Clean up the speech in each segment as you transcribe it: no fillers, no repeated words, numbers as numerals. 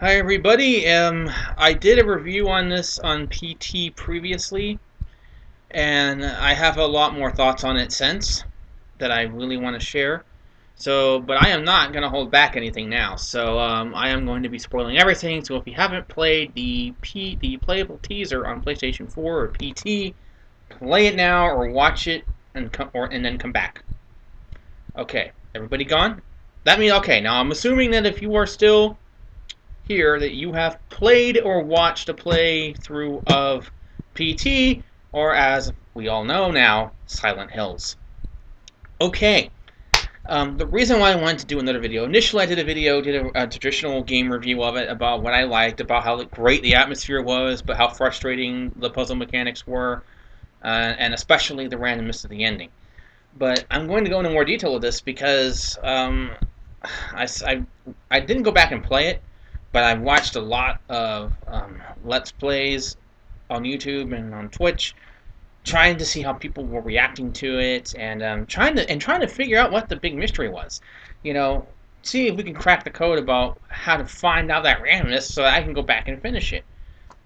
Hi everybody. I did a review on this on PT previously, and I have a lot more thoughts on it since that I really want to share. But I am not going to hold back anything now. I am going to be spoiling everything. So if you haven't played the playable teaser on PlayStation 4 or PT, play it now or watch it and then come back. Okay, everybody gone? That means okay. Now I'm assuming that if you are still here that you have played or watched a playthrough of PT, or as we all know now, Silent Hills. Okay, the reason why I wanted to do another video, initially I did a traditional game review of it, about what I liked, about how great the atmosphere was, but how frustrating the puzzle mechanics were, and especially the randomness of the ending. But I'm going to go into more detail with this because I didn't go back and play it, but I've watched a lot of Let's Plays on YouTube and on Twitch, trying to see how people were reacting to it, and trying to figure out what the big mystery was. You know, see if we can crack the code about how to find out that randomness, so that I can go back and finish it.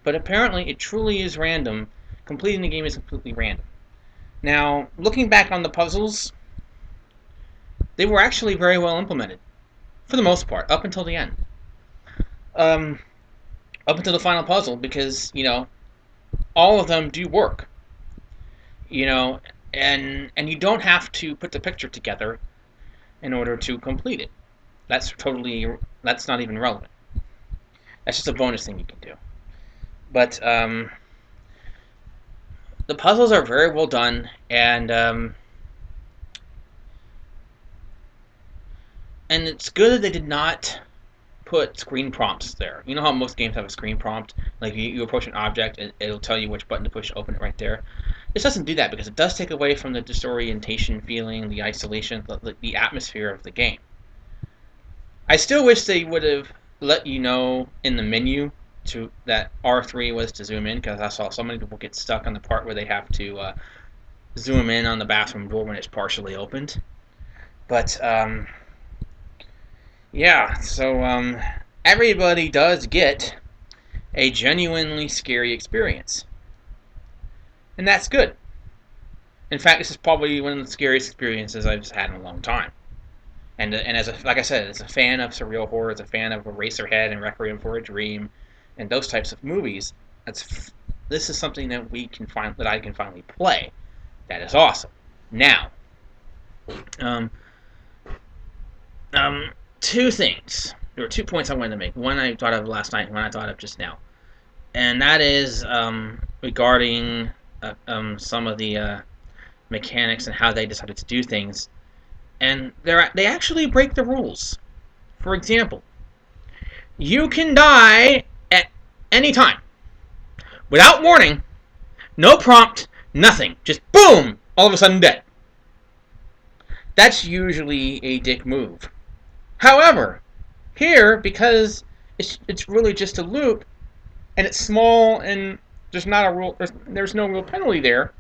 But apparently, it truly is random. Completing the game is completely random. Now, looking back on the puzzles, they were actually very well implemented, for the most part, up until the end. Um, Up until the final puzzle, because all of them do work. You know, and you don't have to put the picture together in order to complete it. That's not even relevant. That's just a bonus thing you can do. But the puzzles are very well done, and it's good that they did not put screen prompts there. You know how most games have a screen prompt? Like you approach an object, and it'll tell you which button to push to open it right there. This doesn't do that because it does take away from the disorientation feeling, the isolation, the atmosphere of the game. I still wish they would have let you know in the menu that R3 was to zoom in, because I saw so many people get stuck on the part where they have to zoom in on the bathroom door when it's partially opened. But yeah, everybody does get a genuinely scary experience, and that's good. In fact, this is probably one of the scariest experiences I've had in a long time. And like I said, as a fan of surreal horror, as a fan of Eraserhead and Requiem for a Dream, and those types of movies, this is something that I can finally play. That is awesome. Now, um, two things. There were 2 points I wanted to make. One I thought of last night, and one I thought of just now, and that is regarding some of the mechanics and how they decided to do things. And they actually break the rules. For example, you can die at any time without warning, no prompt, nothing. Just boom, all of a sudden dead. That's usually a dick move. However, here, because it's really just a loop, and it's small, and there's no real penalty there,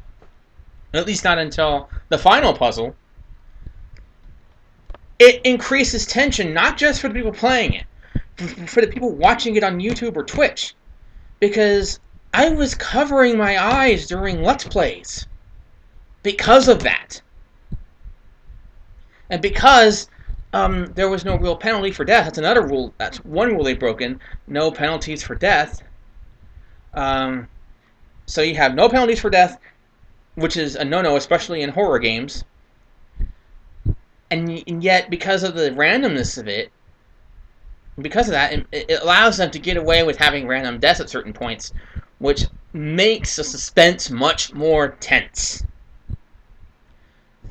at least not until the final puzzle. It increases tension, not just for the people playing it, for the people watching it on YouTube or Twitch, because I was covering my eyes during Let's Plays because of that. And because there was no real penalty for death, that's another rule. That's one rule they've broken. No penalties for death. So you have no penalties for death, which is a no-no, especially in horror games. And yet, because of the randomness of it, because of that, it allows them to get away with having random deaths at certain points, which makes the suspense much more tense.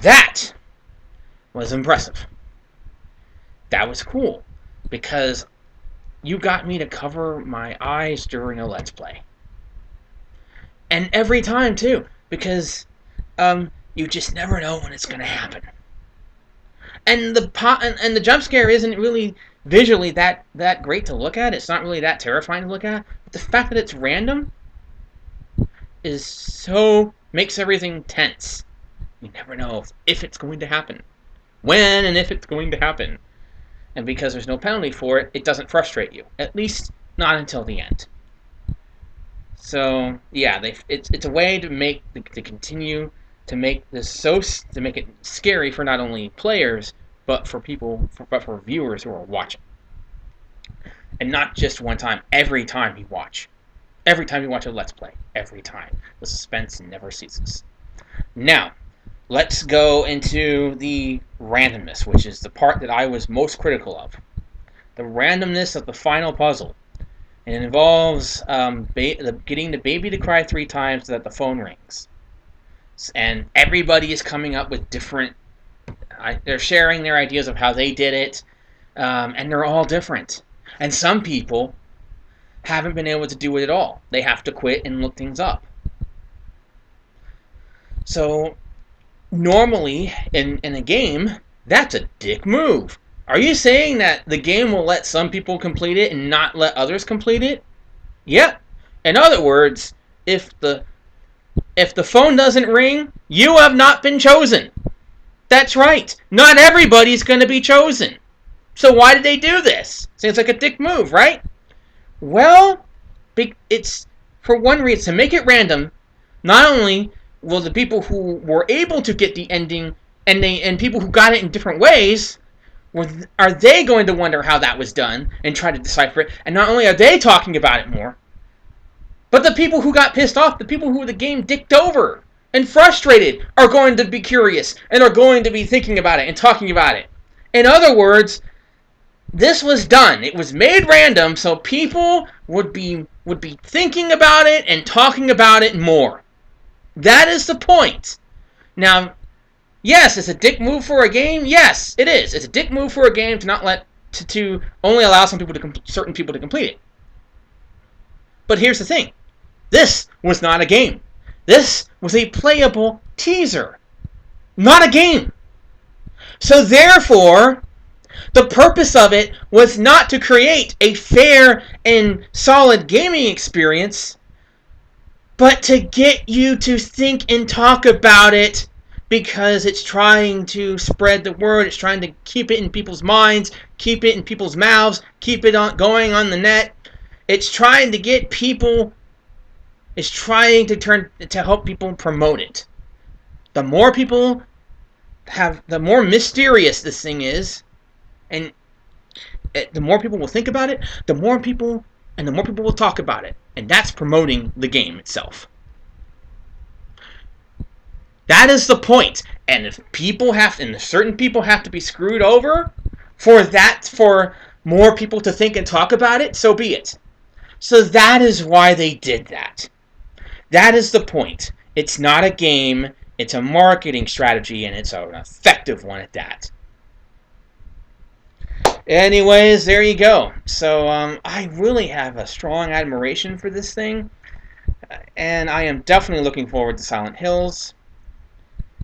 That was impressive. That was cool, because you got me to cover my eyes during a Let's Play. And every time, too, because you just never know when it's going to happen. And the jump scare isn't really visually that great to look at. It's not really that terrifying to look at. But the fact that it's random makes everything tense. You never know if it's going to happen, when and if it's going to happen. And because there's no penalty for it, it doesn't frustrate you. At least not until the end. So yeah, it's a way to continue to make this to make it scary for not only players but for viewers who are watching, and not just one time. Every time you watch a Let's Play, every time the suspense never ceases. Now, let's go into the randomness, which is the part that I was most critical of. The randomness of the final puzzle. And it involves getting the baby to cry 3 times so that the phone rings. And everybody is coming up with different... they're sharing their ideas of how they did it. And they're all different. And some people haven't been able to do it at all. They have to quit and look things up. So, normally, in a game, that's a dick move. Are you saying that the game will let some people complete it and not let others complete it? Yep. In other words, if the phone doesn't ring, you have not been chosen. That's right. Not everybody's going to be chosen. So why did they do this? Seems like a dick move, right? Well, it's for one reason, to make it random. Not only will the people who were able to get the ending and people who got it in different ways, are they going to wonder how that was done and try to decipher it? And not only are they talking about it more, but the people who got pissed off, the people who the game dicked over and frustrated, are going to be curious and are going to be thinking about it and talking about it. In other words, this was done. It was made random so people would be thinking about it and talking about it more. That is the point. Now, yes, it's a dick move for a game. Yes, it is. It's a dick move for a game to not to only allow certain people to complete it. But here's the thing: this was not a game. This was a playable teaser, not a game. So therefore, the purpose of it was not to create a fair and solid gaming experience, but to get you to think and talk about it. Because it's trying to spread the word, it's trying to keep it in people's minds, keep it in people's mouths, keep it going on the net. It's trying to get people, it's trying to help people promote it. The more people the more mysterious this thing is, and the more people will think about it, the more people will talk about it. And that's promoting the game itself. That is the point. And if certain people have to be screwed over for more people to think and talk about it, so be it. So that is why they did that. That is the point. It's not a game, it's a marketing strategy, and it's an effective one at that. Anyways, there you go. So I really have a strong admiration for this thing, and I am definitely looking forward to Silent Hills.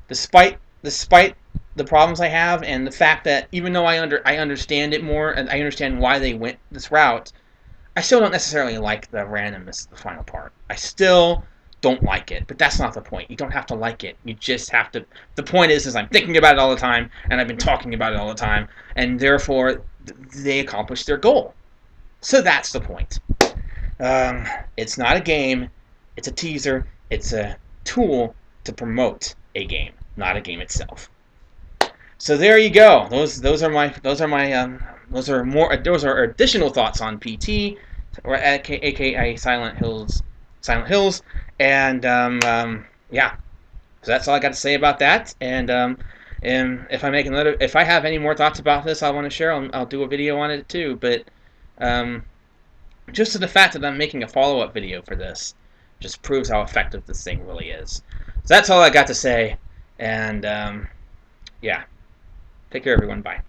Despite the problems I have, and the fact that even though I understand it more, and I understand why they went this route, I still don't necessarily like the randomness of the final part. I still don't like it, but that's not the point. You don't have to like it. You just have to... The point is I'm thinking about it all the time, and I've been talking about it all the time, and therefore they accomplished their goal. So that's the point. It's not a game. It's a teaser. It's a tool to promote a game, not a game itself. So there you go. Those are additional thoughts on PT, or aka Silent Hills, and yeah. So that's all I got to say about that. And if I have any more thoughts about this I want to share, I'll do a video on it too. But just to the fact that I'm making a follow-up video for this just proves how effective this thing really is. So that's all I got to say, and yeah, take care everyone, bye.